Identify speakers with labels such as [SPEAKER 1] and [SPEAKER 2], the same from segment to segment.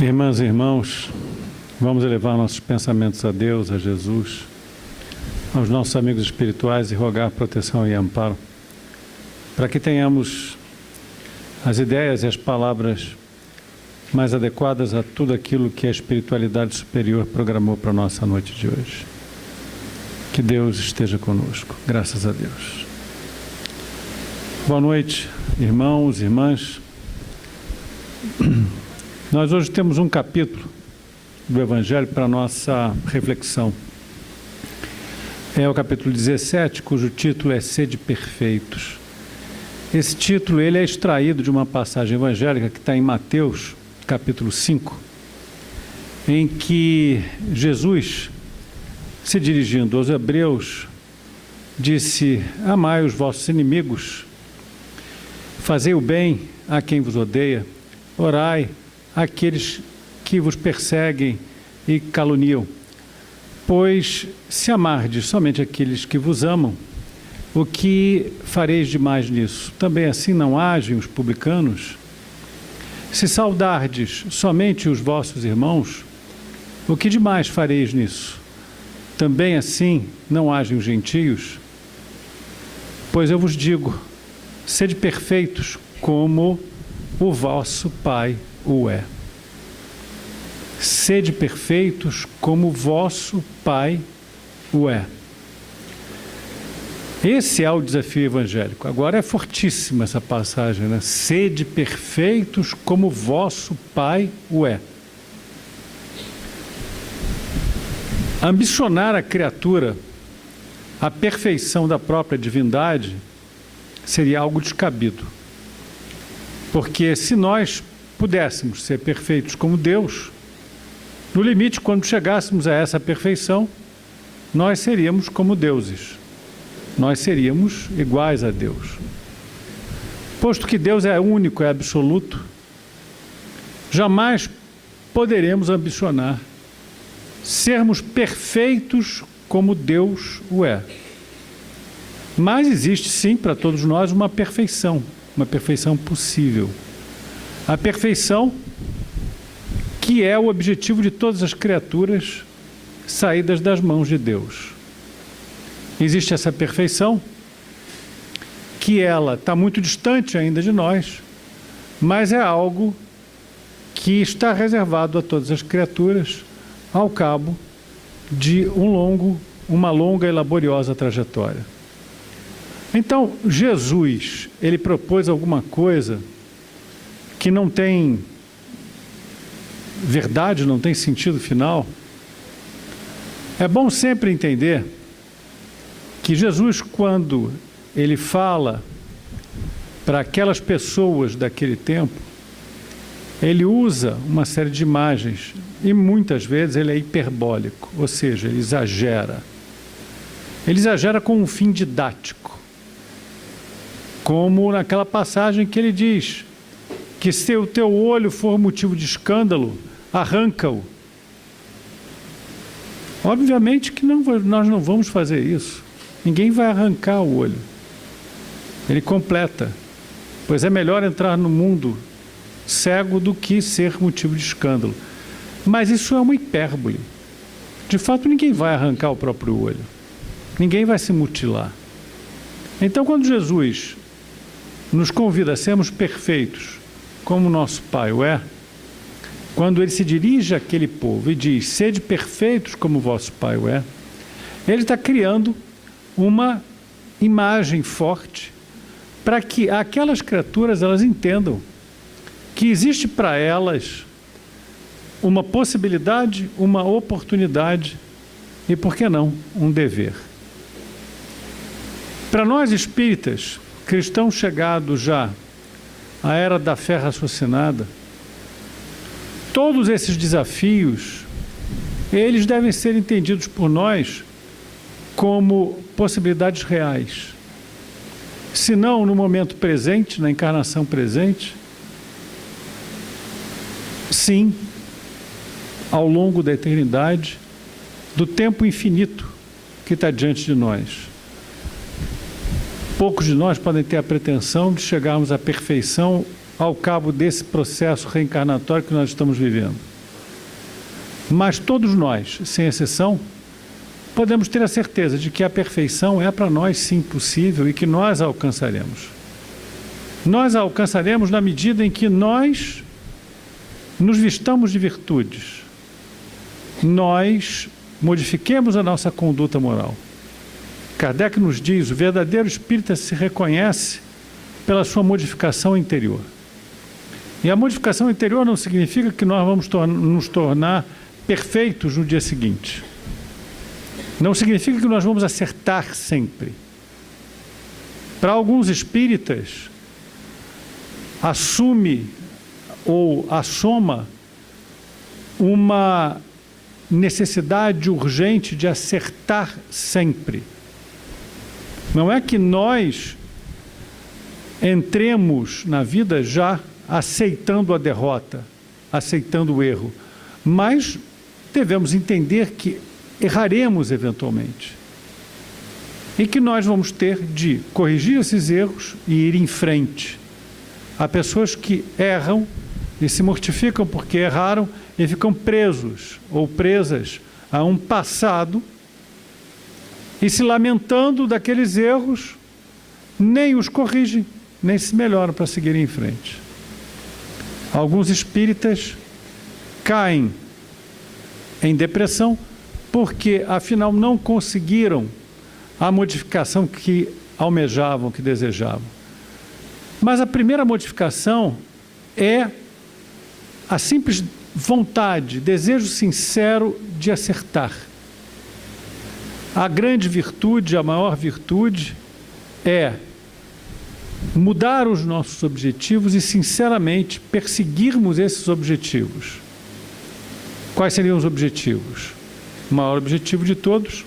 [SPEAKER 1] Irmãs e irmãos, vamos elevar nossos pensamentos a Deus, a Jesus, aos nossos amigos espirituais e rogar proteção e amparo, para que tenhamos as ideias e as palavras mais adequadas a tudo aquilo que a espiritualidade superior programou para a nossa noite de hoje. Que Deus esteja conosco, graças a Deus. Boa noite, irmãos e irmãs. Nós hoje temos um capítulo do Evangelho para a nossa reflexão. É o capítulo 17, cujo título é Sede Perfeitos. Esse título ele é extraído de uma passagem evangélica que está em Mateus, capítulo 5, em que Jesus, se dirigindo aos hebreus, disse: amai os vossos inimigos, fazei o bem a quem vos odeia, orai àqueles que vos perseguem e caluniam. Pois se amardes somente aqueles que vos amam, o que fareis de mais nisso? Também assim não agem os publicanos? Se saudardes somente os vossos irmãos, o que demais fareis nisso? Também assim não agem os gentios? Pois eu vos digo, sede perfeitos como o vosso Pai o é. Sede perfeitos como o vosso Pai o é. Esse é o desafio evangélico. Agora é fortíssima essa passagem, né? Sede perfeitos como o vosso Pai o é. Ambicionar a criatura à perfeição da própria divindade seria algo descabido. Porque se nós pudéssemos ser perfeitos como Deus, no limite, quando chegássemos a essa perfeição, nós seríamos como deuses. Nós seríamos iguais a Deus. Posto que Deus é único, é absoluto, jamais poderemos ambicionar sermos perfeitos como Deus o é. Mas existe sim para todos nós uma perfeição possível. A perfeição que é o objetivo de todas as criaturas saídas das mãos de Deus. Existe essa perfeição que ela está muito distante ainda de nós, mas é algo que está reservado a todas as criaturas ao cabo de uma longa e laboriosa trajetória. Então, Jesus, ele propôs alguma coisa que não tem verdade, não tem sentido final. É bom sempre entender que Jesus, quando ele fala para aquelas pessoas daquele tempo, ele usa uma série de imagens e muitas vezes ele é hiperbólico, ou seja, ele exagera. Ele exagera com um fim didático. Como naquela passagem que ele diz que se o teu olho for motivo de escândalo, arranca-o. Obviamente que nós não vamos fazer isso. Ninguém vai arrancar o olho. Ele completa. Pois é melhor entrar no mundo cego do que ser motivo de escândalo. Mas isso é uma hipérbole. De fato, ninguém vai arrancar o próprio olho. Ninguém vai se mutilar. Então, quando Jesus nos convida a sermos perfeitos, como nosso Pai o é, quando ele se dirige àquele povo e diz, sede perfeitos como vosso Pai o é, ele está criando uma imagem forte para que aquelas criaturas elas entendam que existe para elas uma possibilidade, uma oportunidade e, por que não, um dever. Para nós espíritas, cristãos chegados já à era da fé raciocinada, todos esses desafios, eles devem ser entendidos por nós como possibilidades reais. Se não no momento presente, na encarnação presente, sim, ao longo da eternidade, do tempo infinito que está diante de nós. Poucos de nós podem ter a pretensão de chegarmos à perfeição ao cabo desse processo reencarnatório que nós estamos vivendo. Mas todos nós, sem exceção, podemos ter a certeza de que a perfeição é para nós sim possível e que nós a alcançaremos. Nós a alcançaremos na medida em que nós nos vistamos de virtudes, nós modifiquemos a nossa conduta moral. Kardec nos diz: o verdadeiro espírita se reconhece pela sua modificação interior. E a modificação interior não significa que nós vamos nos tornar perfeitos no dia seguinte. Não significa que nós vamos acertar sempre. Para alguns espíritas, assume ou assoma uma necessidade urgente de acertar sempre. Não é que nós entremos na vida já aceitando a derrota, aceitando o erro, mas devemos entender que erraremos eventualmente e que nós vamos ter de corrigir esses erros e ir em frente. Há pessoas que erram e se mortificam porque erraram e ficam presos ou presas a um passado e se lamentando daqueles erros, nem os corrigem, nem se melhoram para seguirem em frente. Alguns espíritas caem em depressão porque, afinal, não conseguiram a modificação que almejavam, que desejavam. Mas a primeira modificação é a simples vontade, desejo sincero de acertar. A grande virtude, a maior virtude é mudar os nossos objetivos e, sinceramente, perseguirmos esses objetivos. Quais seriam os objetivos? O maior objetivo de todos: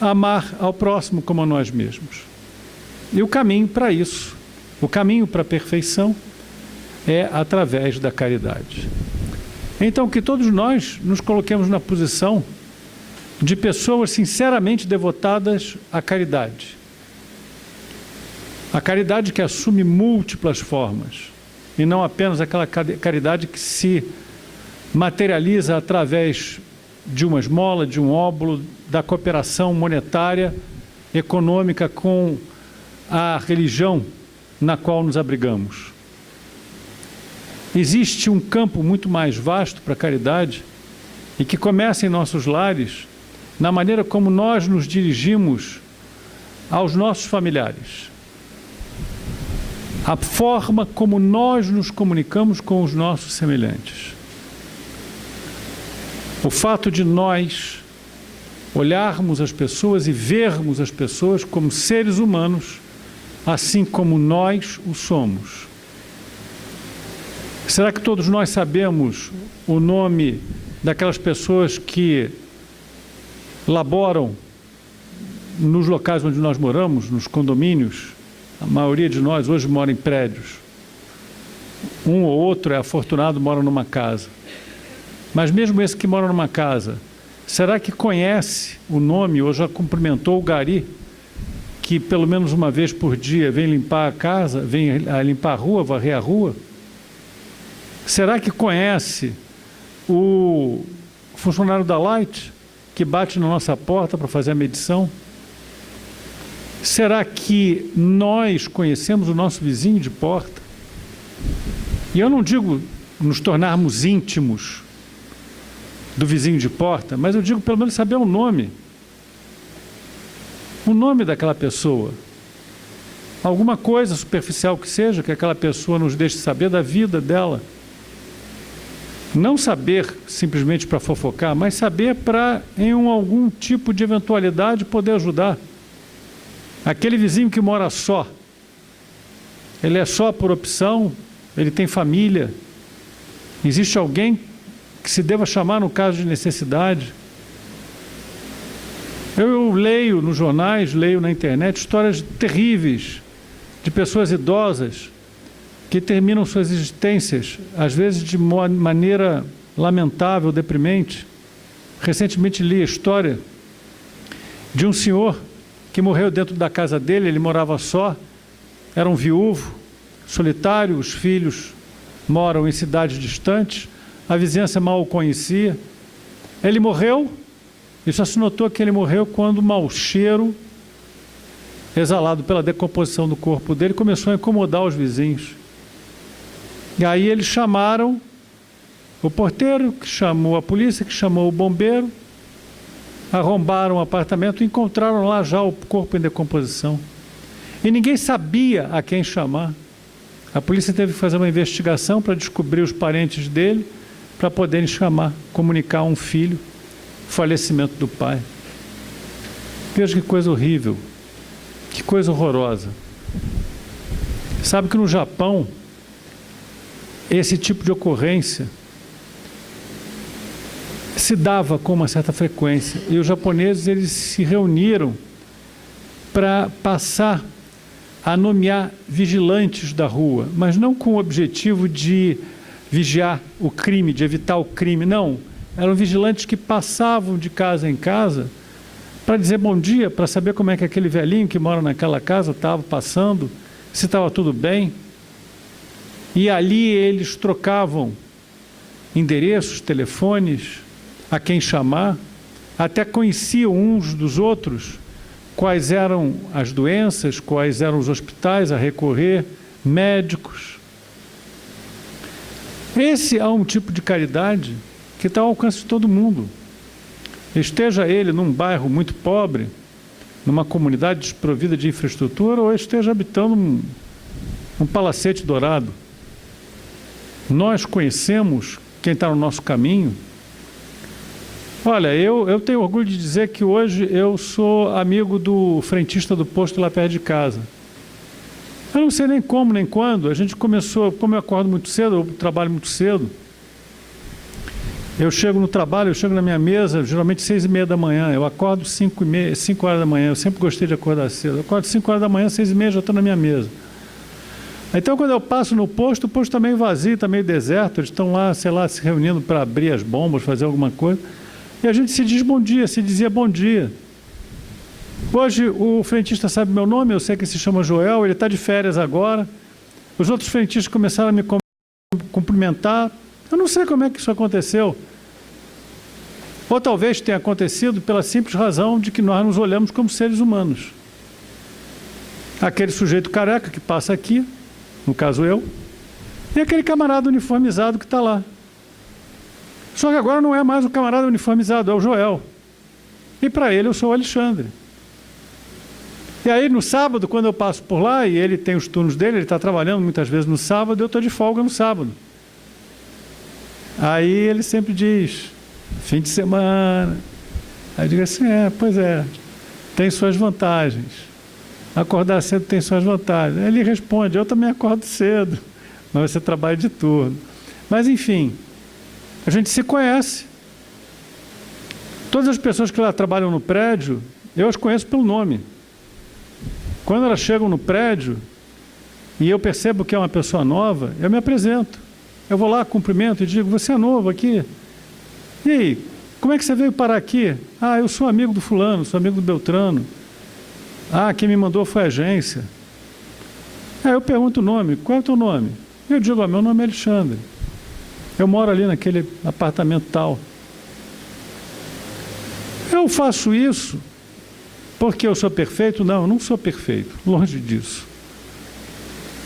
[SPEAKER 1] amar ao próximo como a nós mesmos. E o caminho para isso, o caminho para a perfeição, é através da caridade. Então, que todos nós nos coloquemos na posição de pessoas sinceramente devotadas à caridade. A caridade que assume múltiplas formas, e não apenas aquela caridade que se materializa através de uma esmola, de um óbolo, da cooperação monetária, econômica com a religião na qual nos abrigamos. Existe um campo muito mais vasto para a caridade e que começa em nossos lares, na maneira como nós nos dirigimos aos nossos familiares. A forma como nós nos comunicamos com os nossos semelhantes. O fato de nós olharmos as pessoas e vermos as pessoas como seres humanos, assim como nós o somos. Será que todos nós sabemos o nome daquelas pessoas que laboram nos locais onde nós moramos, nos condomínios? A maioria de nós hoje mora em prédios. Um ou outro é afortunado, mora numa casa. Mas mesmo esse que mora numa casa, será que conhece o nome ou já cumprimentou o gari que pelo menos uma vez por dia vem limpar a casa, vem limpar a rua, varrer a rua? Será que conhece o funcionário da Light que bate na nossa porta para fazer a medição? Será que nós conhecemos o nosso vizinho de porta? E eu não digo nos tornarmos íntimos do vizinho de porta, mas eu digo pelo menos saber o nome daquela pessoa. Alguma coisa superficial que seja, que aquela pessoa nos deixe saber da vida dela. Não saber simplesmente para fofocar, mas saber para, em algum tipo de eventualidade, poder ajudar. Aquele vizinho que mora só, ele é só por opção, ele tem família, existe alguém que se deva chamar no caso de necessidade. Eu leio nos jornais, leio na internet histórias terríveis de pessoas idosas que terminam suas existências, às vezes de maneira lamentável, deprimente. Recentemente li a história de um senhor que morreu dentro da casa dele. Ele morava só, era um viúvo, solitário, os filhos moram em cidades distantes, a vizinhança mal o conhecia. Ele morreu, e só se notou que ele morreu quando o mau cheiro exalado pela decomposição do corpo dele começou a incomodar os vizinhos. E aí eles chamaram o porteiro, que chamou a polícia, que chamou o bombeiro, arrombaram o apartamento e encontraram lá já o corpo em decomposição. E ninguém sabia a quem chamar. A polícia teve que fazer uma investigação para descobrir os parentes dele, para poderem chamar, comunicar a um filho o falecimento do pai. Veja que coisa horrível, que coisa horrorosa. Sabe que no Japão, esse tipo de ocorrência se dava com uma certa frequência, e os japoneses eles se reuniram para passar a nomear vigilantes da rua, mas não com o objetivo de vigiar o crime, de evitar o crime, não. Eram vigilantes que passavam de casa em casa para dizer bom dia, para saber como é que aquele velhinho que mora naquela casa estava passando, se estava tudo bem. E ali eles trocavam endereços, telefones, a quem chamar, até conheciam uns dos outros quais eram as doenças, quais eram os hospitais a recorrer, médicos. Esse é um tipo de caridade que está ao alcance de todo mundo. Esteja ele num bairro muito pobre, numa comunidade desprovida de infraestrutura, ou esteja habitando um palacete dourado. Nós conhecemos quem está no nosso caminho. Olha, eu tenho orgulho de dizer que hoje eu sou amigo do frentista do posto lá perto de casa. Eu não sei nem como, nem quando. A gente começou, como eu acordo muito cedo, eu trabalho muito cedo. Eu chego no trabalho, eu chego na minha mesa, geralmente 6h30 da manhã. Eu acordo 5 horas da manhã. Eu sempre gostei de acordar cedo. Eu acordo 5 horas da manhã, 6h30 já estou na minha mesa. Então, quando eu passo no posto, o posto está meio vazio, está meio deserto. Eles estão lá, sei lá, se reunindo para abrir as bombas, fazer alguma coisa. E a gente se diz bom dia, se dizia bom dia. Hoje o frentista sabe meu nome, eu sei que se chama Joel, ele está de férias agora. Os outros frentistas começaram a me cumprimentar. Eu não sei como é que isso aconteceu. Ou talvez tenha acontecido pela simples razão de que nós nos olhamos como seres humanos. Aquele sujeito careca que passa aqui, no caso eu, e aquele camarada uniformizado que está lá. Só que agora não é mais o camarada uniformizado, é o Joel. E para ele eu sou o Alexandre. E aí no sábado, quando eu passo por lá, e ele tem os turnos dele, ele está trabalhando muitas vezes no sábado, eu estou de folga no sábado. Aí ele sempre diz, fim de semana. Aí eu digo assim, pois é, tem suas vantagens. Acordar cedo tem suas vantagens. Aí ele responde, eu também acordo cedo, mas você trabalha de turno. Mas enfim, a gente se conhece. Todas as pessoas que lá trabalham no prédio, eu as conheço pelo nome. Quando elas chegam no prédio e eu percebo que é uma pessoa nova, eu me apresento. Eu vou lá, cumprimento e digo, você é novo aqui? E aí, como é que você veio parar aqui? Ah, eu sou amigo do fulano, sou amigo do Beltrano. Ah, quem me mandou foi a agência. Aí eu pergunto o nome, qual é o teu nome? Eu digo, meu nome é Alexandre. Eu moro ali naquele apartamento tal. Eu faço isso porque eu sou perfeito? Não, eu não sou perfeito, longe disso.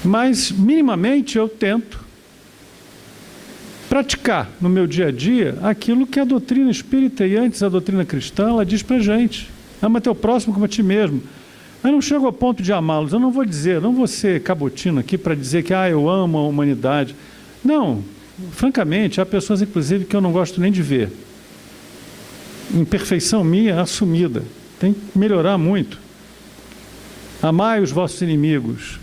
[SPEAKER 1] Mas, minimamente, eu tento praticar no meu dia a dia aquilo que a doutrina espírita e antes a doutrina cristã, ela diz para a gente. Ama teu próximo como a ti mesmo. Eu não chego ao ponto de amá-los, eu não vou dizer, não vou ser cabotino aqui para dizer que eu amo a humanidade. Não, francamente, há pessoas, inclusive, que eu não gosto nem de ver. Imperfeição minha assumida. Tem que melhorar muito. Amai os vossos inimigos.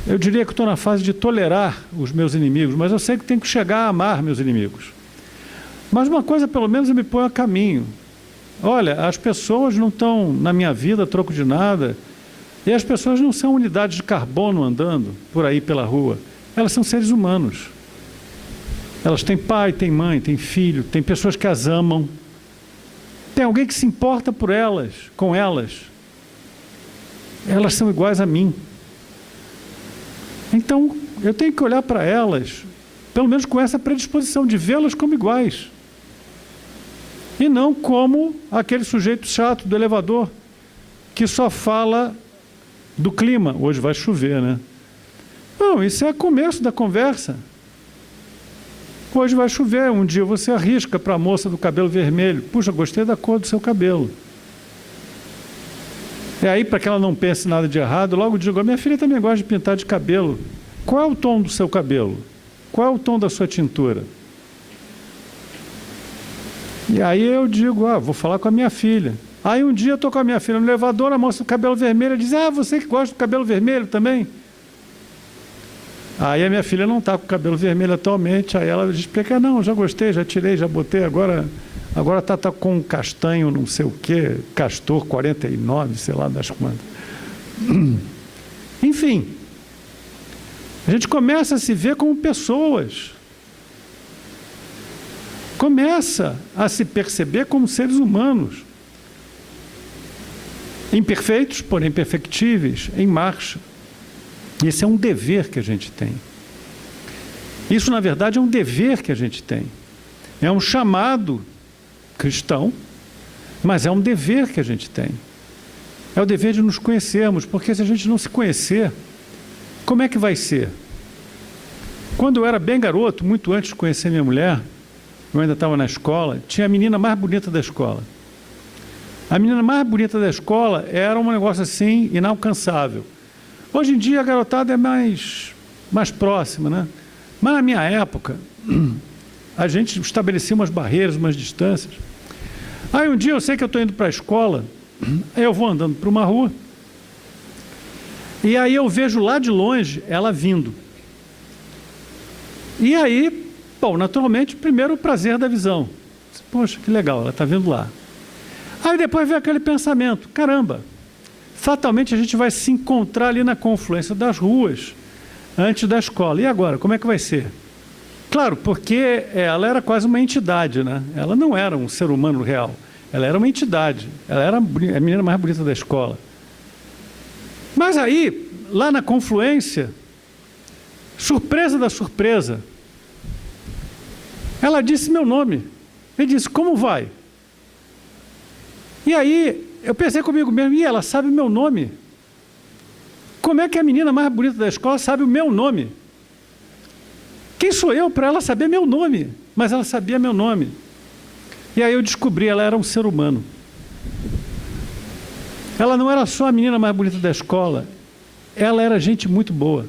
[SPEAKER 1] Eu diria que estou na fase de tolerar os meus inimigos, mas eu sei que tenho que chegar a amar meus inimigos. Mas uma coisa, pelo menos, eu me ponho a caminho. Olha, as pessoas não estão na minha vida a troco de nada, e as pessoas não são unidades de carbono andando por aí pela rua. Elas são seres humanos. Elas têm pai, têm mãe, têm filho, têm pessoas que as amam. Tem alguém que se importa por elas, com elas. Elas são iguais a mim. Então, eu tenho que olhar para elas, pelo menos com essa predisposição de vê-las como iguais. E não como aquele sujeito chato do elevador que só fala do clima. Hoje vai chover, né? Não, isso é o começo da conversa. Hoje vai chover, um dia você arrisca para a moça do cabelo vermelho. Puxa, gostei da cor do seu cabelo. E aí, para que ela não pense nada de errado, logo digo, a minha filha também gosta de pintar de cabelo. Qual é o tom do seu cabelo? Qual é o tom da sua tintura? E aí eu digo, vou falar com a minha filha. Aí um dia eu estou com a minha filha no elevador, a moça do cabelo vermelho diz, você que gosta do cabelo vermelho também? Aí a minha filha não está com o cabelo vermelho atualmente, aí ela explica, não, já gostei, já tirei, já botei, agora tá com um castanho, não sei o quê, Castor 49, sei lá das quantas. Enfim, a gente começa a se ver como pessoas. Começa a se perceber como seres humanos. Imperfeitos, porém perfectíveis, em marcha. Esse é um dever que a gente tem. Isso, na verdade, é um dever que a gente tem. É um chamado cristão, mas é um dever que a gente tem. É o dever de nos conhecermos, porque se a gente não se conhecer, como é que vai ser? Quando eu era bem garoto, muito antes de conhecer minha mulher, eu ainda estava na escola, tinha a menina mais bonita da escola. A menina mais bonita da escola era um negócio assim, inalcançável. Hoje em dia a garotada é mais próxima, né? Mas na minha época, a gente estabelecia umas barreiras, umas distâncias. Aí um dia eu sei que eu estou indo para a escola, aí eu vou andando por uma rua, e aí eu vejo lá de longe ela vindo. E aí, bom, naturalmente, primeiro o prazer da visão. Poxa, que legal, ela está vindo lá. Aí depois vem aquele pensamento, caramba, fatalmente a gente vai se encontrar ali na confluência das ruas, antes da escola. E agora, como é que vai ser? Claro, porque ela era quase uma entidade, né? Ela não era um ser humano real, ela era uma entidade, ela era a menina mais bonita da escola. Mas aí, lá na confluência, surpresa da surpresa, ela disse meu nome. Ele disse, como vai? E aí, eu pensei comigo mesmo, e ela sabe meu nome? Como é que a menina mais bonita da escola sabe o meu nome? Quem sou eu para ela saber meu nome? Mas ela sabia meu nome. E aí eu descobri, ela era um ser humano. Ela não era só a menina mais bonita da escola, ela era gente muito boa.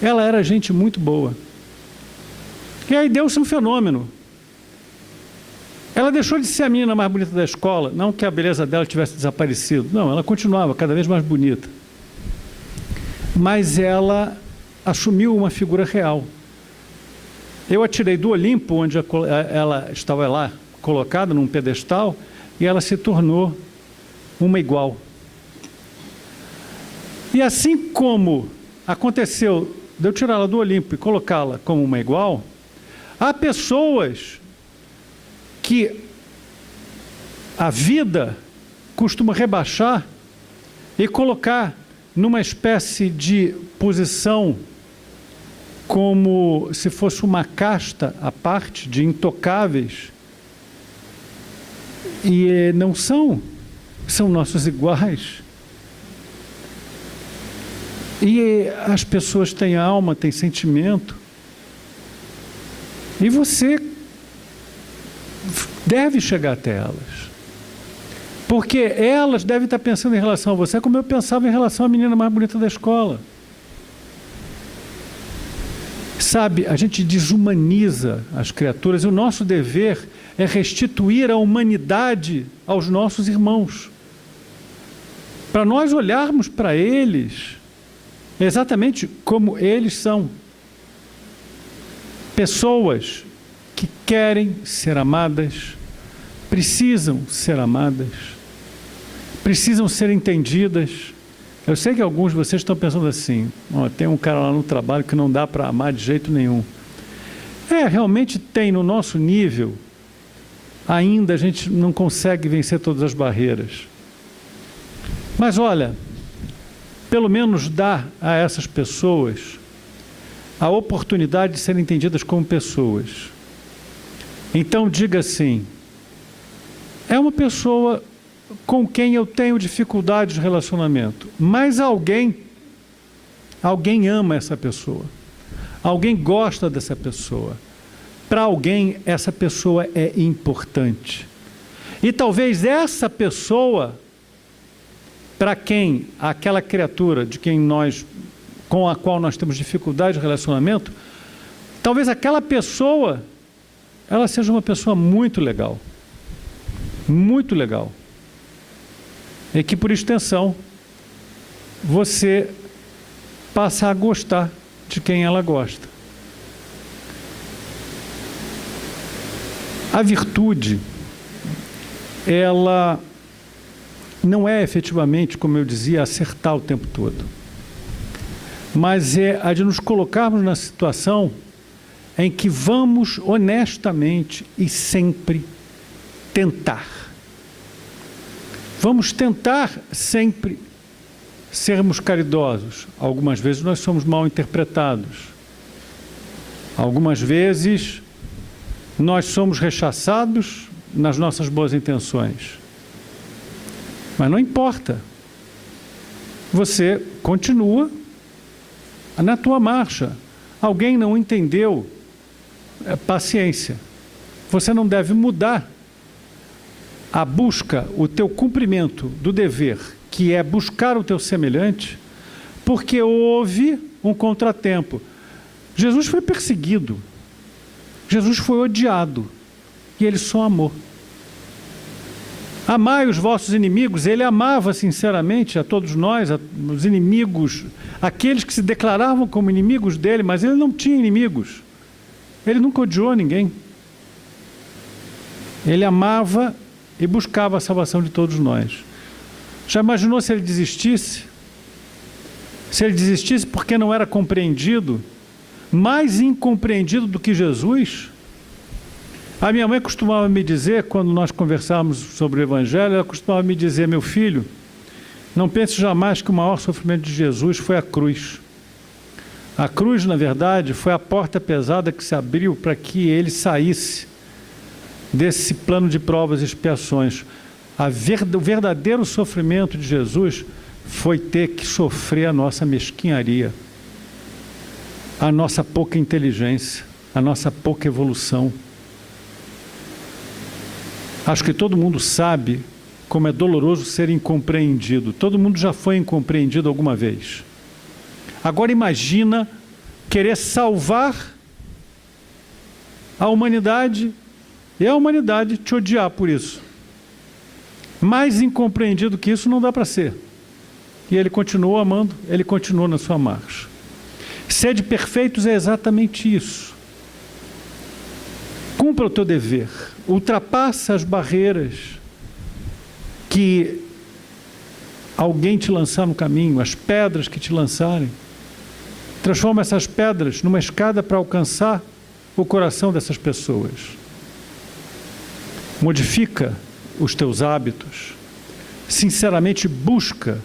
[SPEAKER 1] Ela era gente muito boa. E aí deu-se um fenômeno. Ela deixou de ser a menina mais bonita da escola, não que a beleza dela tivesse desaparecido, não, ela continuava cada vez mais bonita. Mas ela assumiu uma figura real. Eu a tirei do Olimpo, onde ela estava lá colocada num pedestal, e ela se tornou uma igual. E assim como aconteceu de eu tirá-la do Olimpo e colocá-la como uma igual, há pessoas que a vida costuma rebaixar e colocar numa espécie de posição como se fosse uma casta à parte de intocáveis, e não são nossos iguais. E as pessoas têm alma, têm sentimento, e você deve chegar até elas, porque elas devem estar pensando em relação a você como eu pensava em relação à menina mais bonita da escola. Sabe, a gente desumaniza as criaturas, e o nosso dever é restituir a humanidade aos nossos irmãos, para nós olharmos para eles exatamente como eles são. Pessoas que querem ser amadas, precisam ser amadas, precisam ser entendidas. Eu sei que alguns de vocês estão pensando assim, tem um cara lá no trabalho que não dá para amar de jeito nenhum. Realmente tem no nosso nível, ainda a gente não consegue vencer todas as barreiras. Mas olha, pelo menos dá a essas pessoas a oportunidade de serem entendidas como pessoas. Então diga assim, é uma pessoa com quem eu tenho dificuldade de relacionamento, mas alguém ama essa pessoa, alguém gosta dessa pessoa, para alguém essa pessoa é importante. E talvez essa pessoa, para quem aquela criatura com a qual nós temos dificuldade de relacionamento, talvez aquela pessoa, ela seja uma pessoa muito legal. Muito legal. E que, por extensão, você passa a gostar de quem ela gosta. A virtude, ela não é efetivamente, como eu dizia, acertar o tempo todo, mas é a de nos colocarmos na situação em que vamos honestamente e sempre tentar. Vamos tentar sempre sermos caridosos. Algumas vezes nós somos mal interpretados. Algumas vezes nós somos rechaçados nas nossas boas intenções. Mas não importa. Você continua na tua marcha. Alguém não entendeu? Paciência. Você não deve mudar a busca, o teu cumprimento do dever, que é buscar o teu semelhante, porque houve um contratempo. Jesus foi perseguido, Jesus foi odiado, e ele só amou. Amai os vossos inimigos. Ele amava sinceramente a todos nós, os inimigos, aqueles que se declaravam como inimigos dele, mas ele não tinha inimigos. Ele nunca odiou ninguém. Ele amava e buscava a salvação de todos nós. Já imaginou se ele desistisse? Se ele desistisse porque não era compreendido, mais incompreendido do que Jesus? A minha mãe costumava me dizer, quando nós conversávamos sobre o Evangelho, ela costumava me dizer: meu filho, não pense jamais que o maior sofrimento de Jesus foi a cruz. A cruz, na verdade, foi a porta pesada que se abriu para que ele saísse desse plano de provas e expiações. O verdadeiro sofrimento de Jesus foi ter que sofrer a nossa mesquinharia, a nossa pouca inteligência, a nossa pouca evolução. Acho que todo mundo sabe como é doloroso ser incompreendido. Todo mundo já foi incompreendido alguma vez. Agora imagina querer salvar a humanidade e a humanidade te odiar por isso. Mais incompreendido que isso não dá para ser. E ele continuou amando, ele continuou na sua marcha. Sede perfeitos é exatamente isso. Cumpra o teu dever. Ultrapassa as barreiras que alguém te lançar no caminho, as pedras que te lançarem. Transforma essas pedras numa escada para alcançar o coração dessas pessoas. Modifica os teus hábitos. Sinceramente busca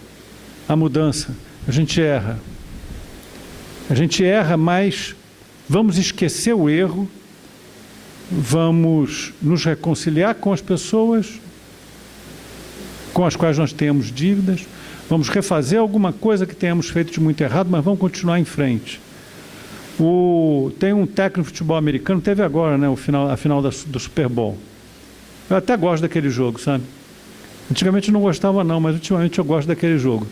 [SPEAKER 1] a mudança. A gente erra, mas vamos esquecer o erro, vamos nos reconciliar com as pessoas com as quais nós temos dívidas, vamos refazer alguma coisa que tenhamos feito de muito errado, mas vamos continuar em frente. Tem um técnico de futebol americano, teve agora, né, a final do Super Bowl. Eu até gosto daquele jogo, sabe? Antigamente eu não gostava não, mas ultimamente eu gosto daquele jogo.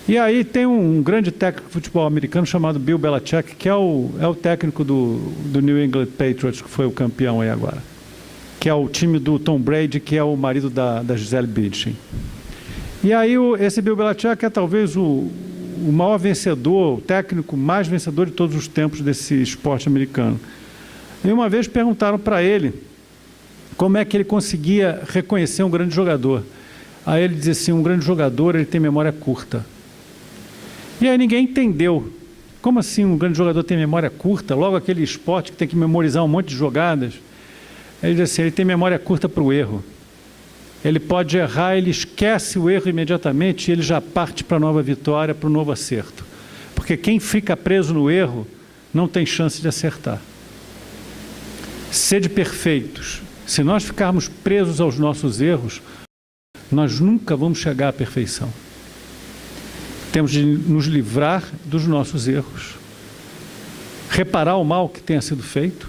[SPEAKER 1] E aí tem um grande técnico de futebol americano chamado Bill Belichick, que é o técnico do New England Patriots, que foi o campeão aí agora. Que é o time do Tom Brady, que é o marido da Gisele Bündchen. E aí esse Bill Belichick é talvez o maior vencedor, o técnico mais vencedor de todos os tempos desse esporte americano. E uma vez perguntaram para ele como é que ele conseguia reconhecer um grande jogador. Aí ele dizia assim: um grande jogador, ele tem memória curta. E aí ninguém entendeu. Como assim um grande jogador tem memória curta? Logo aquele esporte que tem que memorizar um monte de jogadas. Ele diz assim: ele tem memória curta para o erro. Ele pode errar, ele esquece o erro imediatamente e ele já parte para a nova vitória, para o novo acerto. Porque quem fica preso no erro não tem chance de acertar. Sede perfeitos. Se nós ficarmos presos aos nossos erros, nós nunca vamos chegar à perfeição. Temos de nos livrar dos nossos erros, reparar o mal que tenha sido feito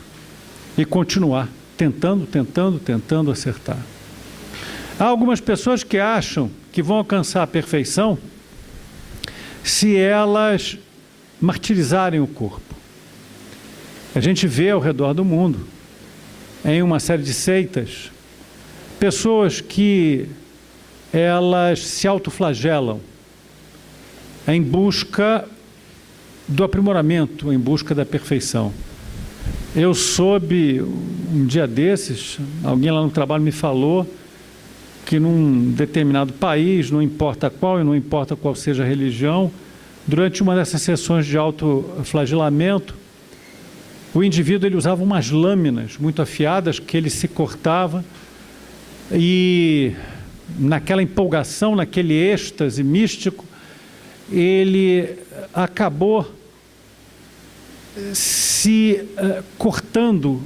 [SPEAKER 1] e continuar tentando acertar. Há algumas pessoas que acham que vão alcançar a perfeição se elas martirizarem o corpo. A gente vê ao redor do mundo, em uma série de seitas, pessoas que elas se autoflagelam em busca do aprimoramento, em busca da perfeição. Eu soube, um dia desses, alguém lá no trabalho me falou que num determinado país, não importa qual e não importa qual seja a religião, durante uma dessas sessões de autoflagelamento, o indivíduo ele usava umas lâminas muito afiadas que ele se cortava e naquela empolgação, naquele êxtase místico, ele acabou se cortando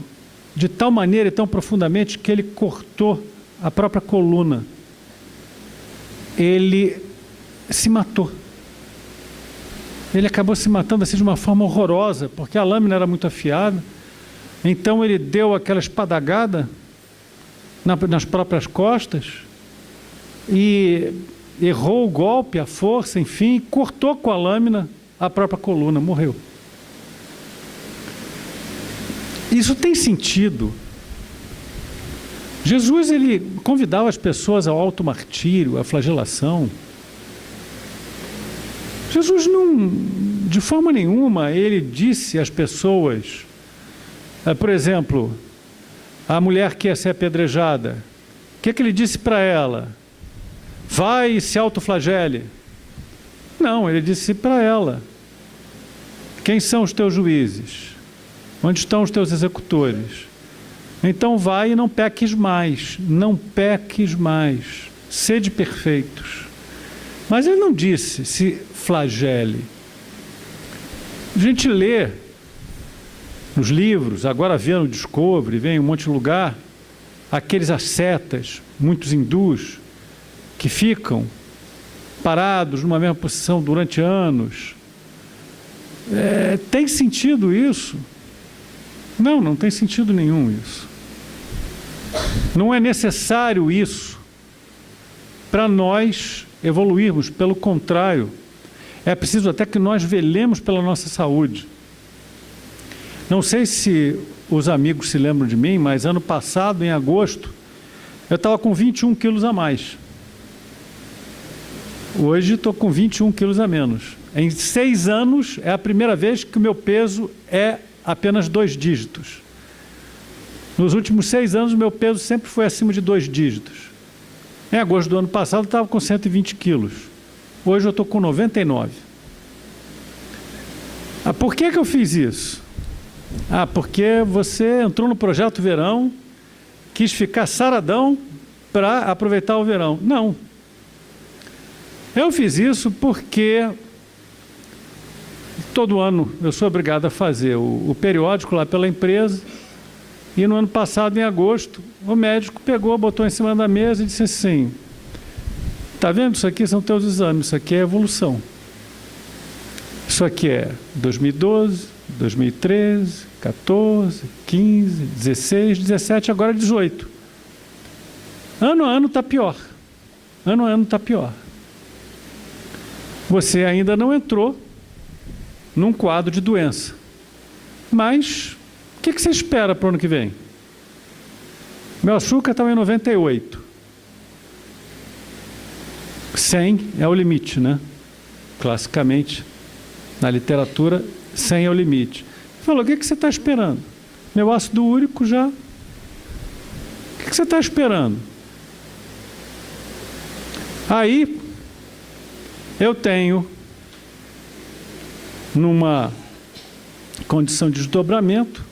[SPEAKER 1] de tal maneira e tão profundamente que ele cortou a própria coluna. Ele se matou. Ele acabou se matando assim de uma forma horrorosa, porque a lâmina era muito afiada. Então ele deu aquela espadagada nas próprias costas e errou o golpe, a força, enfim, cortou com a lâmina a própria coluna, morreu. Isso tem sentido. Jesus, ele convidava as pessoas ao automartírio, à flagelação. Jesus não, de forma nenhuma, ele disse às pessoas, por exemplo, a mulher que ia ser apedrejada, o que ele disse para ela? Vai e se autoflagele. Não, ele disse para ela, quem são os teus juízes? Onde estão os teus executores? Então vai e não peques mais, sede perfeitos. Mas ele não disse, se flagele. A gente lê nos livros, agora vê no Discovery, vê em um monte de lugar, aqueles ascetas, muitos hindus, que ficam parados numa mesma posição durante anos. Tem sentido isso? Não, não tem sentido nenhum isso. Não é necessário isso para nós evoluirmos, pelo contrário, é preciso até que nós velemos pela nossa saúde. Não sei se os amigos se lembram de mim, mas ano passado, em agosto, eu estava com 21 quilos a mais. Hoje estou com 21 quilos a menos. Em 6 anos é a primeira vez que o meu peso é apenas 2 dígitos. Nos últimos 6 anos o meu peso sempre foi acima de 2 dígitos. Em agosto do ano passado eu estava com 120 quilos. Hoje eu estou com 99. Por que eu fiz isso? Porque você entrou no projeto verão, quis ficar saradão para aproveitar o verão. Não. Eu fiz isso porque todo ano eu sou obrigado a fazer o periódico lá pela empresa. E no ano passado, em agosto, o médico pegou, botou em cima da mesa e disse assim, está vendo? Isso aqui são teus exames, isso aqui é evolução. Isso aqui é 2012, 2013, 14, 15, 16, 17, agora 18. Ano a ano está pior. Ano a ano está pior. Você ainda não entrou num quadro de doença. Mas o que você espera para o ano que vem? Meu açúcar estava em 98. 100 é o limite, né? Classicamente, na literatura, 100 é o limite. Ele falou, o que você está esperando? Meu ácido úrico já. O que você está esperando? Aí, eu tenho, numa condição de desdobramento,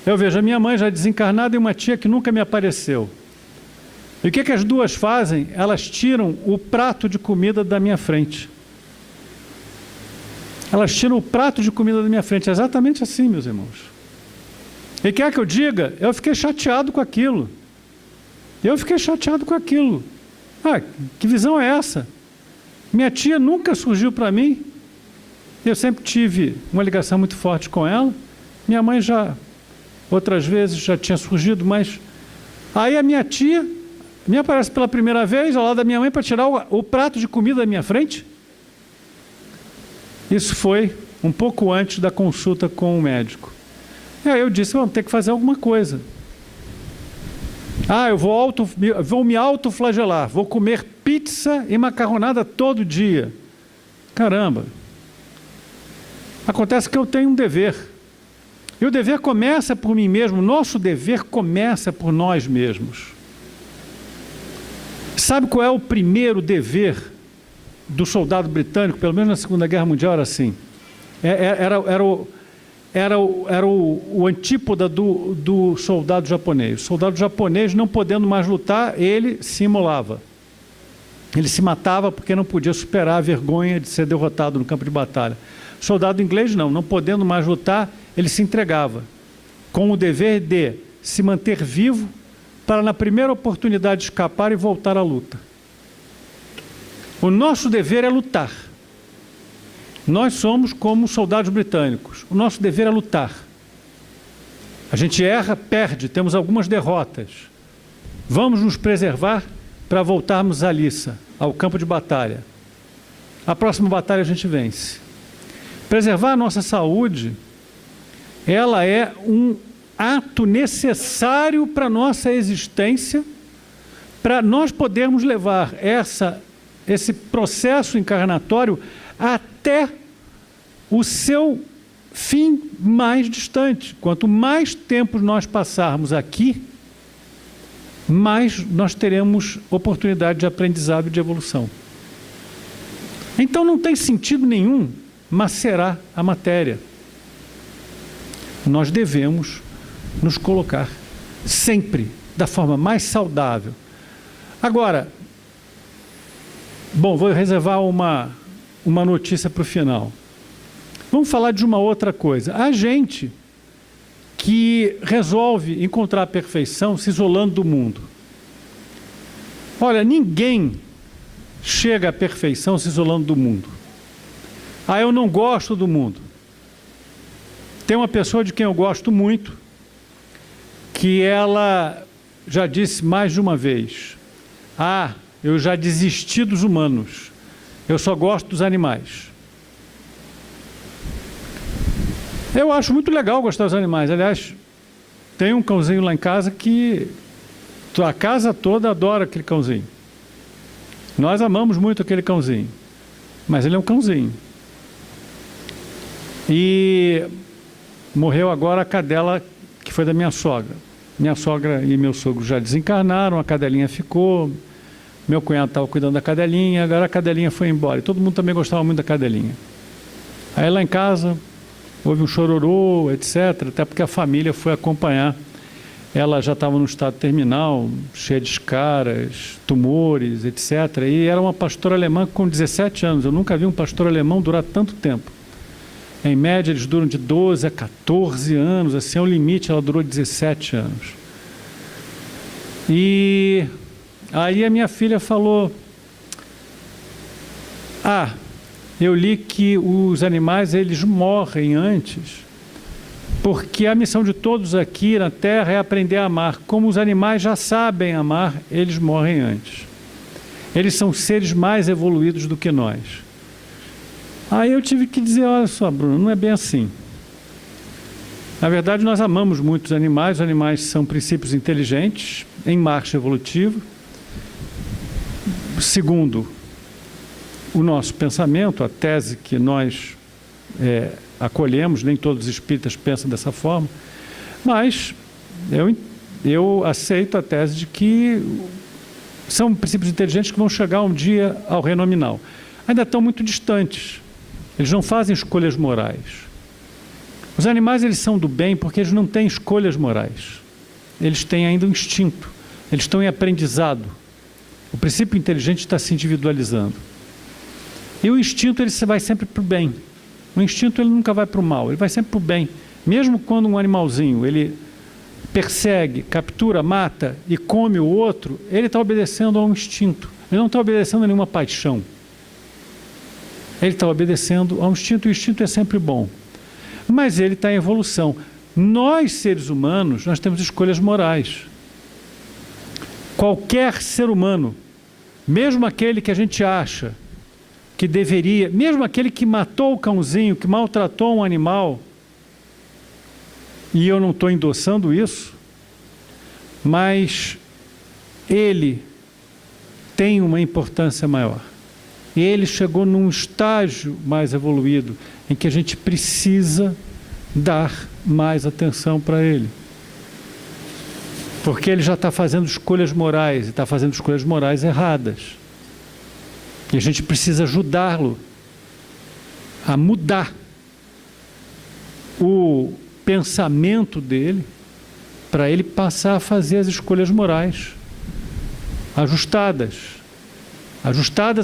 [SPEAKER 1] eu vejo a minha mãe já desencarnada e uma tia que nunca me apareceu. E o que as duas fazem? Elas tiram o prato de comida da minha frente. Elas tiram o prato de comida da minha frente. É exatamente assim, meus irmãos. E quer que eu diga? Eu fiquei chateado com aquilo. Ah, que visão é essa? Minha tia nunca surgiu para mim. Eu sempre tive uma ligação muito forte com ela. Minha mãe já, outras vezes, já tinha surgido, mas... Aí a minha tia me aparece pela primeira vez ao lado da minha mãe para tirar o prato de comida da minha frente. Isso foi um pouco antes da consulta com o médico. E aí eu disse, vamos ter que fazer alguma coisa. Ah, eu vou me autoflagelar, vou comer pizza e macarronada todo dia. Caramba! Acontece que eu tenho um dever. E o dever começa por mim mesmo, nosso dever começa por nós mesmos. Sabe qual é o primeiro dever do soldado britânico? Pelo menos na Segunda Guerra Mundial era assim. Era o antípoda do soldado japonês. O soldado japonês, não podendo mais lutar, ele se imolava. Ele se matava porque não podia superar a vergonha de ser derrotado no campo de batalha. O soldado inglês não podendo mais lutar, ele se entregava, com o dever de se manter vivo para, na primeira oportunidade, escapar e voltar à luta. O nosso dever é lutar. Nós somos como soldados britânicos. O nosso dever é lutar. A gente erra, perde, temos algumas derrotas. Vamos nos preservar para voltarmos à liça, ao campo de batalha. A próxima batalha a gente vence. Preservar a nossa saúde, ela é um ato necessário para a nossa existência, para nós podermos levar esse processo encarnatório até o seu fim mais distante. Quanto mais tempo nós passarmos aqui, mais nós teremos oportunidade de aprendizado e de evolução. Então não tem sentido nenhum macerar a matéria. Nós devemos nos colocar sempre da forma mais saudável. Agora, bom, vou reservar uma notícia para o final. Vamos falar de uma outra coisa. A gente que resolve encontrar a perfeição se isolando do mundo. Olha, ninguém chega à perfeição se isolando do mundo. Ah, eu não gosto do mundo. Tem uma pessoa de quem eu gosto muito, que ela já disse mais de uma vez, ah, eu já desisti dos humanos, eu só gosto dos animais. Eu acho muito legal gostar dos animais. Aliás, tem um cãozinho lá em casa que a casa toda adora aquele cãozinho. Nós amamos muito aquele cãozinho, mas ele é um cãozinho. E morreu agora a cadela que foi da minha sogra. Minha sogra e meu sogro já desencarnaram, a cadelinha ficou, meu cunhado estava cuidando da cadelinha, agora a cadelinha foi embora. E todo mundo também gostava muito da cadelinha. Aí lá em casa houve um chororô, etc., até porque a família foi acompanhar. Ela já estava no estado terminal, cheia de escaras, tumores, etc. E era uma pastora alemã com 17 anos. Eu nunca vi um pastor alemão durar tanto tempo. Em média, eles duram de 12 a 14 anos, assim é o limite, ela durou 17 anos. E aí a minha filha falou, ah, eu li que os animais, eles morrem antes, porque a missão de todos aqui na Terra é aprender a amar. Como os animais já sabem amar, eles morrem antes. Eles são seres mais evoluídos do que nós. Aí eu tive que dizer, olha só, Bruno, não é bem assim. Na verdade, nós amamos muito os animais são princípios inteligentes, em marcha evolutiva. Segundo o nosso pensamento, a tese que nós acolhemos, nem todos os espíritas pensam dessa forma, mas eu aceito a tese de que são princípios inteligentes que vão chegar um dia ao reino nominal. Ainda estão muito distantes. Eles não fazem escolhas morais. Os animais, eles são do bem porque eles não têm escolhas morais. Eles têm ainda um instinto. Eles estão em aprendizado. O princípio inteligente está se individualizando. E o instinto, ele vai sempre para o bem. O instinto, ele nunca vai para o mal. Ele vai sempre para o bem. Mesmo quando um animalzinho, ele persegue, captura, mata e come o outro, ele está obedecendo a um instinto. Ele não está obedecendo a nenhuma paixão. Ele está obedecendo a um instinto, e o instinto é sempre bom. Mas ele está em evolução. Nós, seres humanos, nós temos escolhas morais. Qualquer ser humano, mesmo aquele que a gente acha que deveria, mesmo aquele que matou o cãozinho, que maltratou um animal, e eu não estou endossando isso, mas ele tem uma importância maior. Ele chegou num estágio mais evoluído, em que a gente precisa dar mais atenção para ele. Porque ele já está fazendo escolhas morais, e está fazendo escolhas morais erradas. E a gente precisa ajudá-lo a mudar o pensamento dele, para ele passar a fazer as escolhas morais ajustadas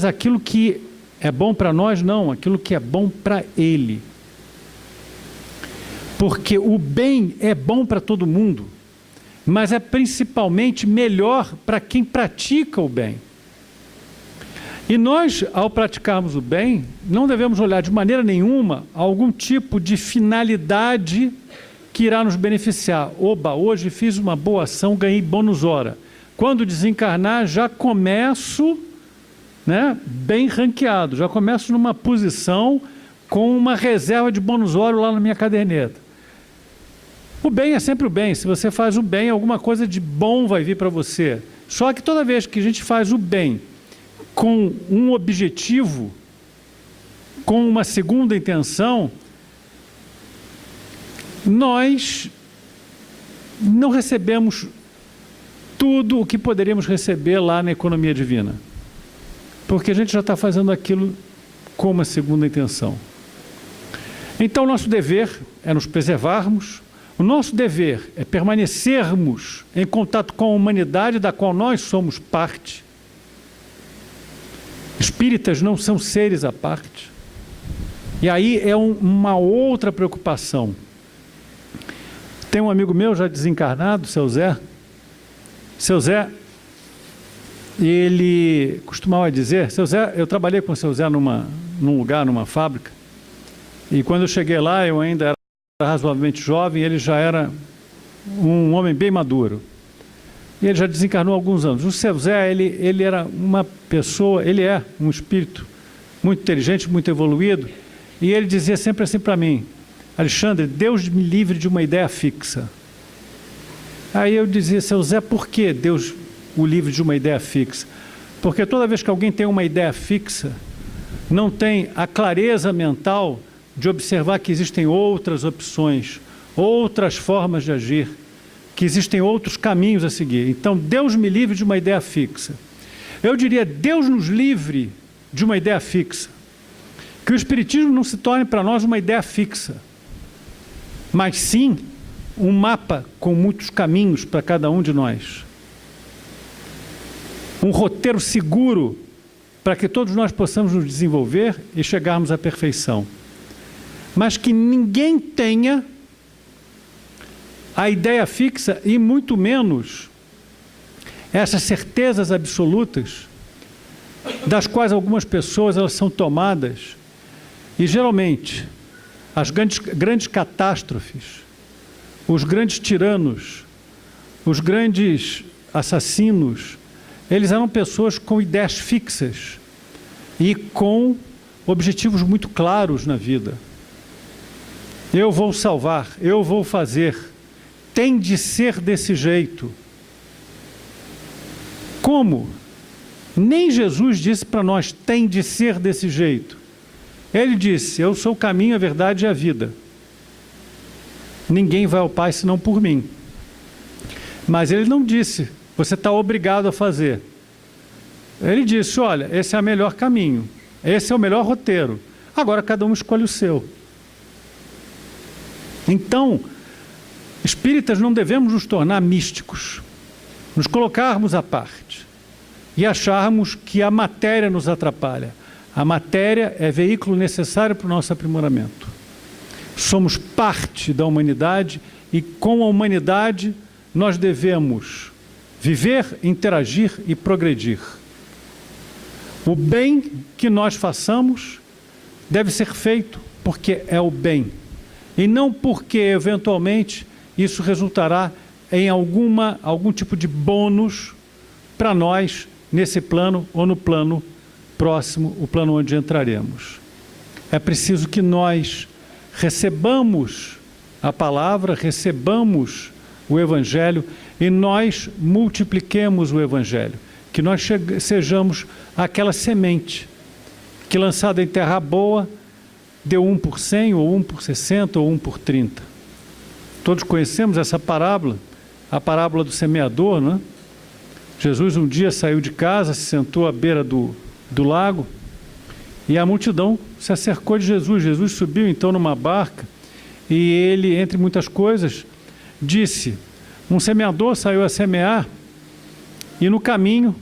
[SPEAKER 1] àquilo que é bom para nós, não, aquilo que é bom para ele. Porque o bem é bom para todo mundo, mas é principalmente melhor para quem pratica o bem. E nós, ao praticarmos o bem, não devemos olhar de maneira nenhuma algum tipo de finalidade que irá nos beneficiar. Oba, hoje fiz uma boa ação, ganhei bônus hora. Quando desencarnar, já começo, né, bem ranqueado, já começo numa posição com uma reserva de bônus hora lá na minha caderneta. O bem é sempre o bem. Se você faz o bem, alguma coisa de bom vai vir para você. Só que toda vez que a gente faz o bem com um objetivo, com uma segunda intenção, nós não recebemos tudo o que poderíamos receber lá na economia divina. Porque a gente já está fazendo aquilo com uma segunda intenção. Então, nosso dever é nos preservarmos, o nosso dever é permanecermos em contato com a humanidade da qual nós somos parte. Espíritas não são seres à parte. E aí é uma outra preocupação. Tem um amigo meu já desencarnado, seu Zé. Seu Zé, ele costumava dizer, seu Zé, eu trabalhei com o seu Zé num lugar, numa fábrica, e quando eu cheguei lá, eu ainda era razoavelmente jovem, ele já era um homem bem maduro. E ele já desencarnou há alguns anos. O seu Zé, ele era uma pessoa, ele é um espírito muito inteligente, muito evoluído, e ele dizia sempre assim para mim: Alexandre, Deus me livre de uma ideia fixa. Aí eu dizia, seu Zé, por que Deus o livre de uma ideia fixa? Porque toda vez que alguém tem uma ideia fixa, não tem a clareza mental de observar que existem outras opções, outras formas de agir, que existem outros caminhos a seguir. Então, Deus me livre de uma ideia fixa. Eu diria, Deus nos livre de uma ideia fixa. Que o Espiritismo não se torne para nós uma ideia fixa, mas sim um mapa com muitos caminhos para cada um de nós. Um roteiro seguro para que todos nós possamos nos desenvolver e chegarmos à perfeição. Mas que ninguém tenha a ideia fixa e muito menos essas certezas absolutas das quais algumas pessoas elas são tomadas, e geralmente as grandes catástrofes, os grandes tiranos, os grandes assassinos, eles eram pessoas com ideias fixas e com objetivos muito claros na vida. Eu vou salvar, eu vou fazer, tem de ser desse jeito. Como? Nem Jesus disse para nós, tem de ser desse jeito. Ele disse, eu sou o caminho, a verdade e a vida. Ninguém vai ao Pai senão por mim. Mas ele não disse, você está obrigado a fazer. Ele disse, olha, esse é o melhor caminho, esse é o melhor roteiro. Agora cada um escolhe o seu. Então, espíritas não devemos nos tornar místicos, nos colocarmos à parte e acharmos que a matéria nos atrapalha. A matéria é veículo necessário para o nosso aprimoramento. Somos parte da humanidade e com a humanidade nós devemos viver, interagir e progredir. O bem que nós façamos deve ser feito porque é o bem, e não porque, eventualmente, isso resultará em algum tipo de bônus para nós nesse plano ou no plano próximo, o plano onde entraremos. É preciso que nós recebamos a palavra, recebamos o Evangelho e nós multipliquemos o Evangelho, que nós sejamos aquela semente que, lançada em terra boa, deu 1 por 100, ou 1 por 60, ou 1 por 30. Todos conhecemos essa parábola, a parábola do semeador, não é? Jesus um dia saiu de casa, se sentou à beira do lago, e a multidão se acercou de Jesus. Jesus subiu então numa barca, e ele, entre muitas coisas, disse: um semeador saiu a semear, e no caminho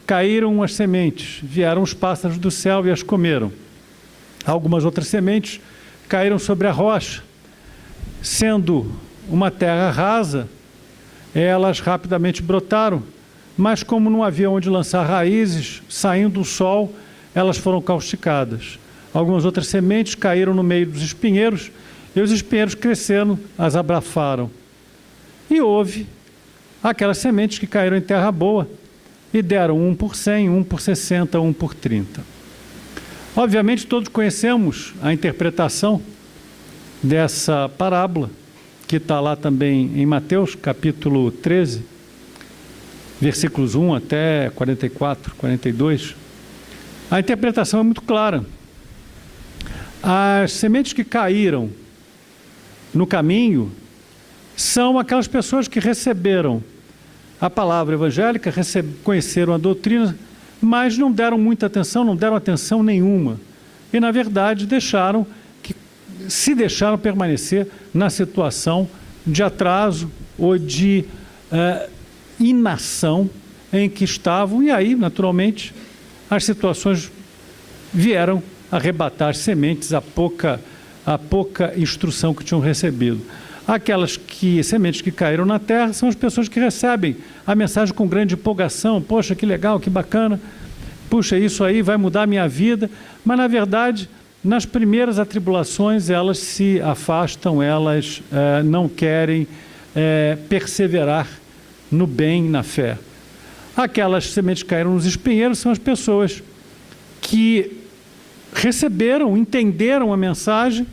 [SPEAKER 1] caíram as sementes, vieram os pássaros do céu e as comeram. Algumas outras sementes caíram sobre a rocha, sendo uma terra rasa, elas rapidamente brotaram, mas como não havia onde lançar raízes, saindo o sol, elas foram causticadas. Algumas outras sementes caíram no meio dos espinheiros, e os espinheiros cresceram, as abrafaram. E houve aquelas sementes que caíram em terra boa, e deram 1 por 100, 1 por 60, 1 por 30. Obviamente todos conhecemos a interpretação dessa parábola, que está lá também em Mateus, capítulo 13, versículos 1 até 44, 42. A interpretação é muito clara. As sementes que caíram no caminho são aquelas pessoas que receberam a palavra evangélica, conheceram a doutrina, mas não deram muita atenção, não deram atenção nenhuma. E, na verdade, se deixaram permanecer na situação de atraso ou de inação em que estavam, e aí, naturalmente, as situações vieram arrebatar sementes a pouca instrução que tinham recebido. Aquelas sementes que caíram na terra são as pessoas que recebem a mensagem com grande empolgação. Poxa, que legal, que bacana. Puxa, isso aí vai mudar a minha vida. Mas, na verdade, nas primeiras atribulações, elas se afastam, elas não querem perseverar no bem, na fé. Aquelas sementes que caíram nos espinheiros são as pessoas que receberam, entenderam a mensagem,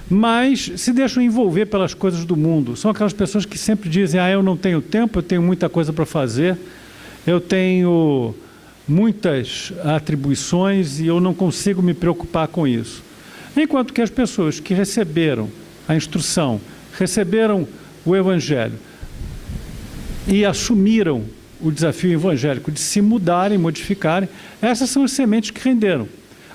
[SPEAKER 1] mas se deixam envolver pelas coisas do mundo. São aquelas pessoas que sempre dizem: eu não tenho tempo, eu tenho muita coisa para fazer, eu tenho muitas atribuições e eu não consigo me preocupar com isso. Enquanto que as pessoas que receberam a instrução, receberam o Evangelho e assumiram o desafio evangélico de se mudarem, modificarem, essas são as sementes que renderam.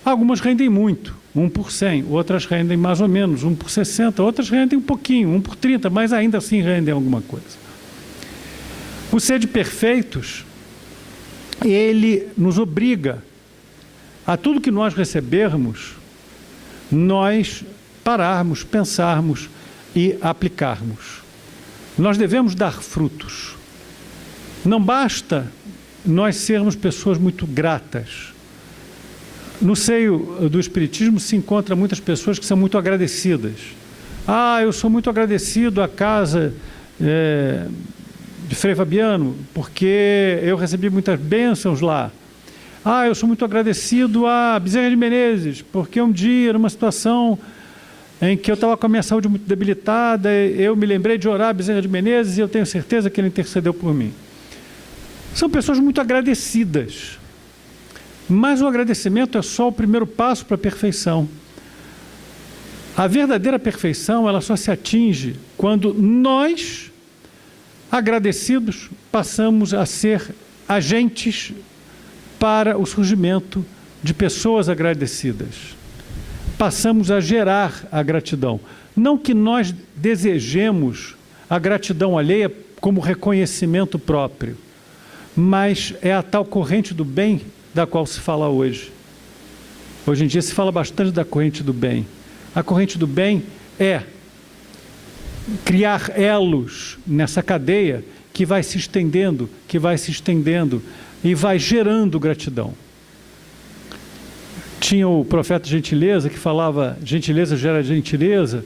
[SPEAKER 1] Algumas rendem muito, 1 por 100, outras rendem mais ou menos, 1 por 60, outras rendem um pouquinho, 1 por 30, mas ainda assim rendem alguma coisa. O ser de perfeitos, ele nos obriga a tudo que nós recebermos, nós pararmos, pensarmos e aplicarmos. Nós devemos dar frutos. Não basta nós sermos pessoas muito gratas. No seio do Espiritismo se encontra muitas pessoas que são muito agradecidas. Eu sou muito agradecido à casa de Frei Fabiano, porque eu recebi muitas bênçãos lá. Eu sou muito agradecido a Bezerra de Menezes, porque um dia, numa situação em que eu estava com a minha saúde muito debilitada, eu me lembrei de orar a Bezerra de Menezes e eu tenho certeza que ele intercedeu por mim. São pessoas muito agradecidas. Mas o agradecimento é só o primeiro passo para a perfeição. A verdadeira perfeição, ela só se atinge quando nós, agradecidos, passamos a ser agentes para o surgimento de pessoas agradecidas. Passamos a gerar a gratidão. Não que nós desejemos a gratidão alheia como reconhecimento próprio, mas é a tal corrente do bem da qual se fala hoje. Hoje em dia se fala bastante da corrente do bem. A corrente do bem é criar elos nessa cadeia que vai se estendendo, e vai gerando gratidão. Tinha o profeta Gentileza que falava, gentileza gera gentileza.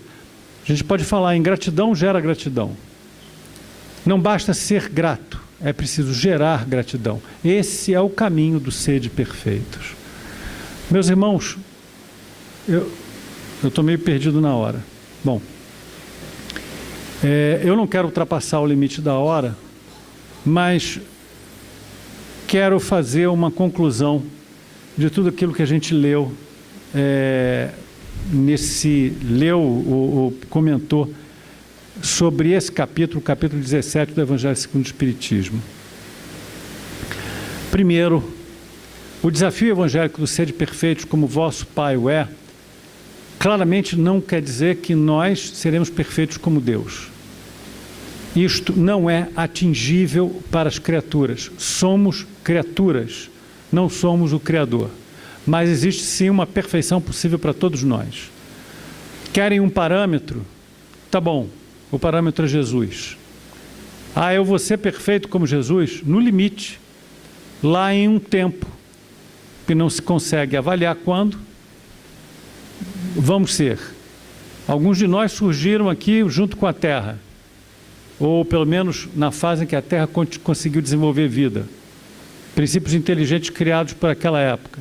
[SPEAKER 1] A gente pode falar, ingratidão gera gratidão. Não basta ser grato, é preciso gerar gratidão. Esse é o caminho do sede perfeitos. Meus irmãos, eu estou meio perdido na hora. Bom, eu não quero ultrapassar o limite da hora, mas quero fazer uma conclusão de tudo aquilo que a gente leu, comentou sobre esse capítulo, o capítulo 17 do Evangelho segundo o Espiritismo. Primeiro, o desafio evangélico do sede perfeitos como vosso Pai o é, claramente não quer dizer que nós seremos perfeitos como Deus. Isto não é atingível para as criaturas. Somos criaturas, não somos o Criador. Mas existe sim uma perfeição possível para todos nós. Querem um parâmetro? Tá bom, o parâmetro é Jesus. Eu vou ser perfeito como Jesus? No limite, lá em um tempo, que não se consegue avaliar quando, vamos ser. Alguns de nós surgiram aqui junto com a Terra, ou pelo menos na fase em que a Terra conseguiu desenvolver vida. Princípios inteligentes criados por aquela época.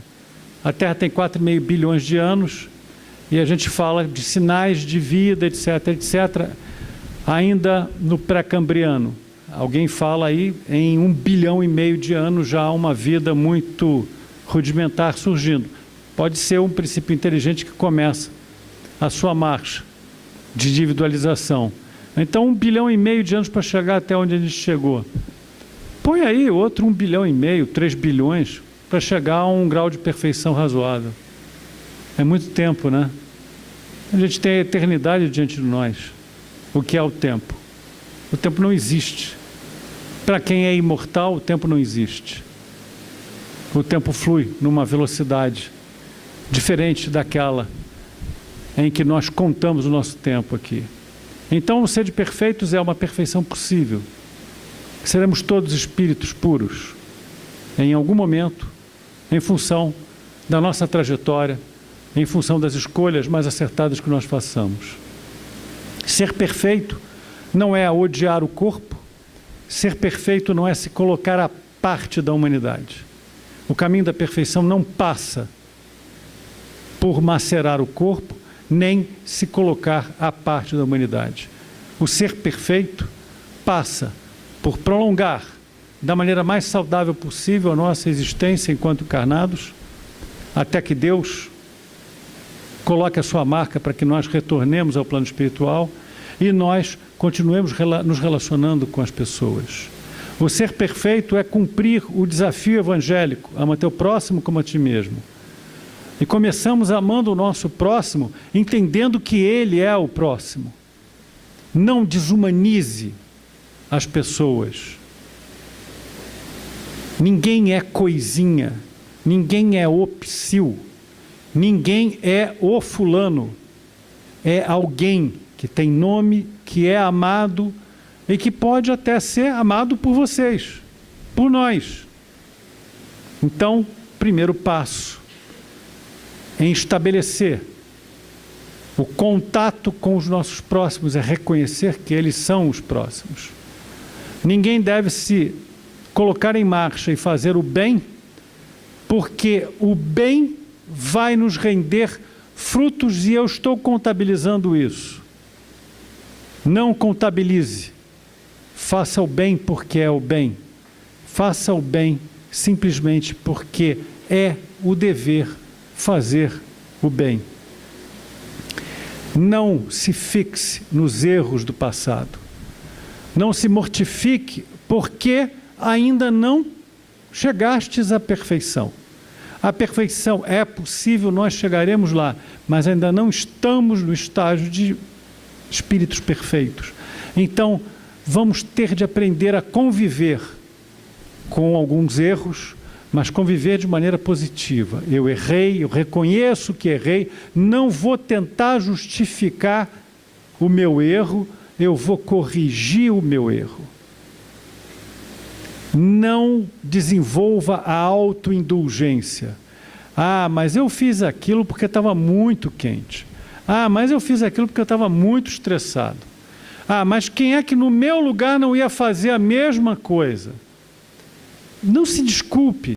[SPEAKER 1] A Terra tem 4,5 bilhões de anos e a gente fala de sinais de vida, etc., etc., ainda no pré-cambriano. Alguém fala aí em 1,5 bilhão de anos já uma vida muito rudimentar surgindo. Pode ser um princípio inteligente que começa a sua marcha de individualização. Então, 1,5 bilhão de anos para chegar até onde a gente chegou. Põe aí outro 1,5 bilhão, 3 bilhões, para chegar a um grau de perfeição razoável. É muito tempo, né? A gente tem a eternidade diante de nós. O que é o tempo? O tempo não existe. Para quem é imortal, o tempo não existe. O tempo flui numa velocidade diferente daquela em que nós contamos o nosso tempo aqui. Então, o sede perfeitos é uma perfeição possível. Seremos todos espíritos puros, em algum momento, em função da nossa trajetória, em função das escolhas mais acertadas que nós façamos. Ser perfeito não é odiar o corpo, ser perfeito não é se colocar à parte da humanidade. O caminho da perfeição não passa por macerar o corpo, nem se colocar à parte da humanidade. O ser perfeito passa por prolongar da maneira mais saudável possível a nossa existência enquanto encarnados, até que Deus coloque a sua marca para que nós retornemos ao plano espiritual e nós continuemos nos relacionando com as pessoas. O ser perfeito é cumprir o desafio evangélico, ama teu próximo como a ti mesmo. E começamos amando o nosso próximo, entendendo que ele é o próximo. Não desumanize as pessoas. Ninguém é coisinha, ninguém é o psil, ninguém é o fulano. É alguém que tem nome, que é amado e que pode até ser amado por vocês, por nós. Então, primeiro passo em estabelecer o contato com os nossos próximos é reconhecer que eles são os próximos. Ninguém deve se colocar em marcha e fazer o bem, porque o bem vai nos render frutos e eu estou contabilizando isso. Não contabilize. Faça o bem porque é o bem. Faça o bem simplesmente porque é o dever fazer o bem. Não se fixe nos erros do passado. Não se mortifique porque ainda não chegastes à perfeição. A perfeição é possível, nós chegaremos lá, mas ainda não estamos no estágio de espíritos perfeitos. Então, vamos ter de aprender a conviver com alguns erros, mas conviver de maneira positiva. Eu errei, eu reconheço que errei, não vou tentar justificar o meu erro, eu vou corrigir o meu erro. Não desenvolva a autoindulgência. Ah, mas eu fiz aquilo porque estava muito quente. Ah, mas eu fiz aquilo porque eu estava muito estressado. Ah, mas quem é que no meu lugar não ia fazer a mesma coisa? Não se desculpe.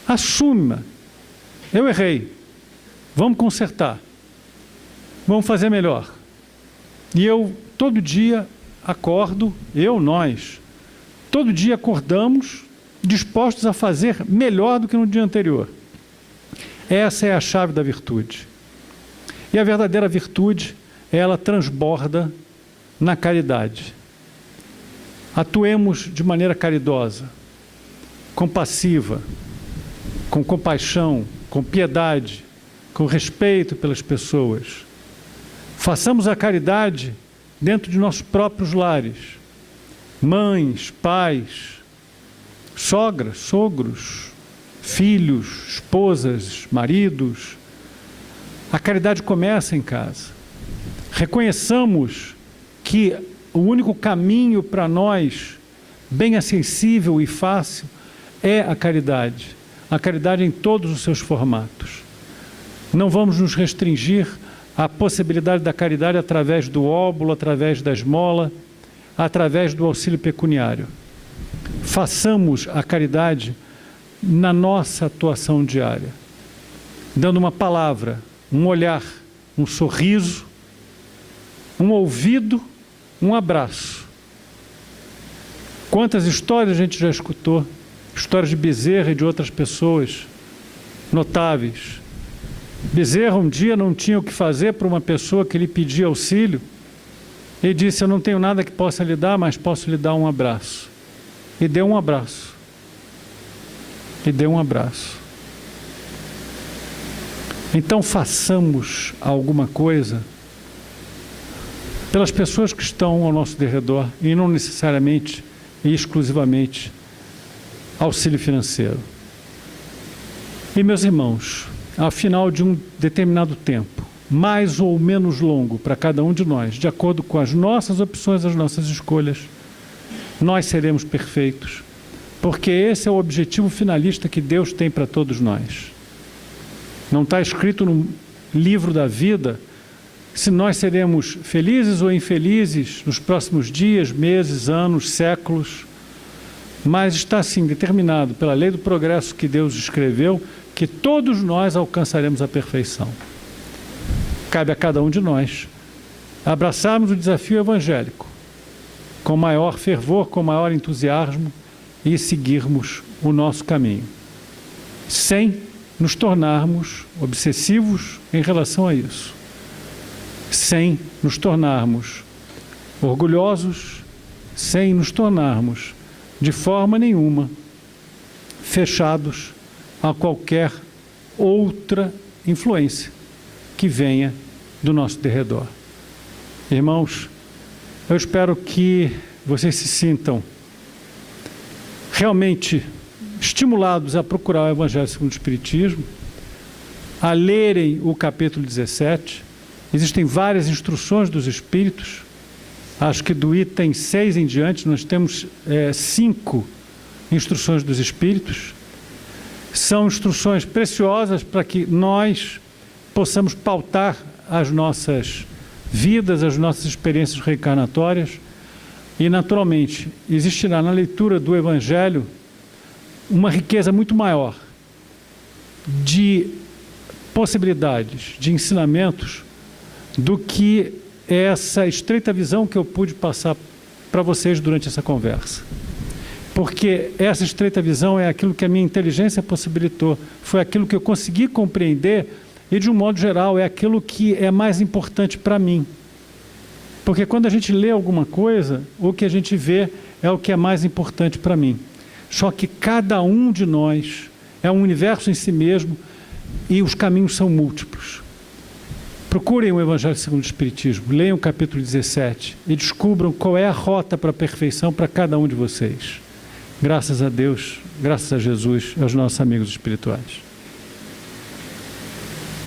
[SPEAKER 1] Assuma. Eu errei. Vamos consertar. Vamos fazer melhor. E eu, todo dia, acordo, nós, todo dia acordamos dispostos a fazer melhor do que no dia anterior. Essa é a chave da virtude. E a verdadeira virtude, ela transborda na caridade. Atuemos de maneira caridosa, compassiva, com compaixão, com piedade, com respeito pelas pessoas. Façamos a caridade dentro de nossos próprios lares. Mães, pais, sogras, sogros, filhos, esposas, maridos. A caridade começa em casa. Reconheçamos que o único caminho para nós, bem acessível e fácil, é a caridade. A caridade em todos os seus formatos. Não vamos nos restringir à possibilidade da caridade através do óbolo, através da esmola, através do auxílio pecuniário. Façamos a caridade na nossa atuação diária, dando uma palavra, um olhar, um sorriso, um ouvido, um abraço. Quantas histórias a gente já escutou, histórias de Bezerra e de outras pessoas notáveis. Bezerra um dia não tinha o que fazer para uma pessoa que lhe pedia auxílio. Ele disse: eu não tenho nada que possa lhe dar, mas posso lhe dar um abraço. E deu um abraço. E deu um abraço. Então façamos alguma coisa pelas pessoas que estão ao nosso derredor e não necessariamente e exclusivamente auxílio financeiro. E meus irmãos, ao final de um determinado tempo, mais ou menos longo para cada um de nós, de acordo com as nossas opções, as nossas escolhas, nós seremos perfeitos, porque esse é o objetivo finalista que Deus tem para todos nós. Não está escrito no livro da vida se nós seremos felizes ou infelizes nos próximos dias, meses, anos, séculos, mas está assim determinado pela lei do progresso que Deus escreveu, que todos nós alcançaremos a perfeição. Cabe a cada um de nós abraçarmos o desafio evangélico com maior fervor, com maior entusiasmo e seguirmos o nosso caminho, sem nos tornarmos obsessivos em relação a isso, sem nos tornarmos orgulhosos, sem nos tornarmos de forma nenhuma fechados a qualquer outra influência que venha do nosso derredor. Irmãos, eu espero que vocês se sintam realmente estimulados a procurar o Evangelho segundo o Espiritismo, a lerem o capítulo 17. Existem várias instruções dos Espíritos. Acho que do item 6 em diante nós temos 5 instruções dos Espíritos. São instruções preciosas para que nós possamos pautar as nossas vidas, as nossas experiências reencarnatórias. E, naturalmente, existirá na leitura do Evangelho uma riqueza muito maior de possibilidades, de ensinamentos, do que essa estreita visão que eu pude passar para vocês durante essa conversa. Porque essa estreita visão é aquilo que a minha inteligência possibilitou, foi aquilo que eu consegui compreender e, de um modo geral, é aquilo que é mais importante para mim. Porque quando a gente lê alguma coisa, o que a gente vê é o que é mais importante para mim. Só que cada um de nós é um universo em si mesmo e os caminhos são múltiplos. Procurem o Evangelho segundo o Espiritismo, leiam o capítulo 17 e descubram qual é a rota para a perfeição para cada um de vocês. Graças a Deus, graças a Jesus e aos nossos amigos espirituais.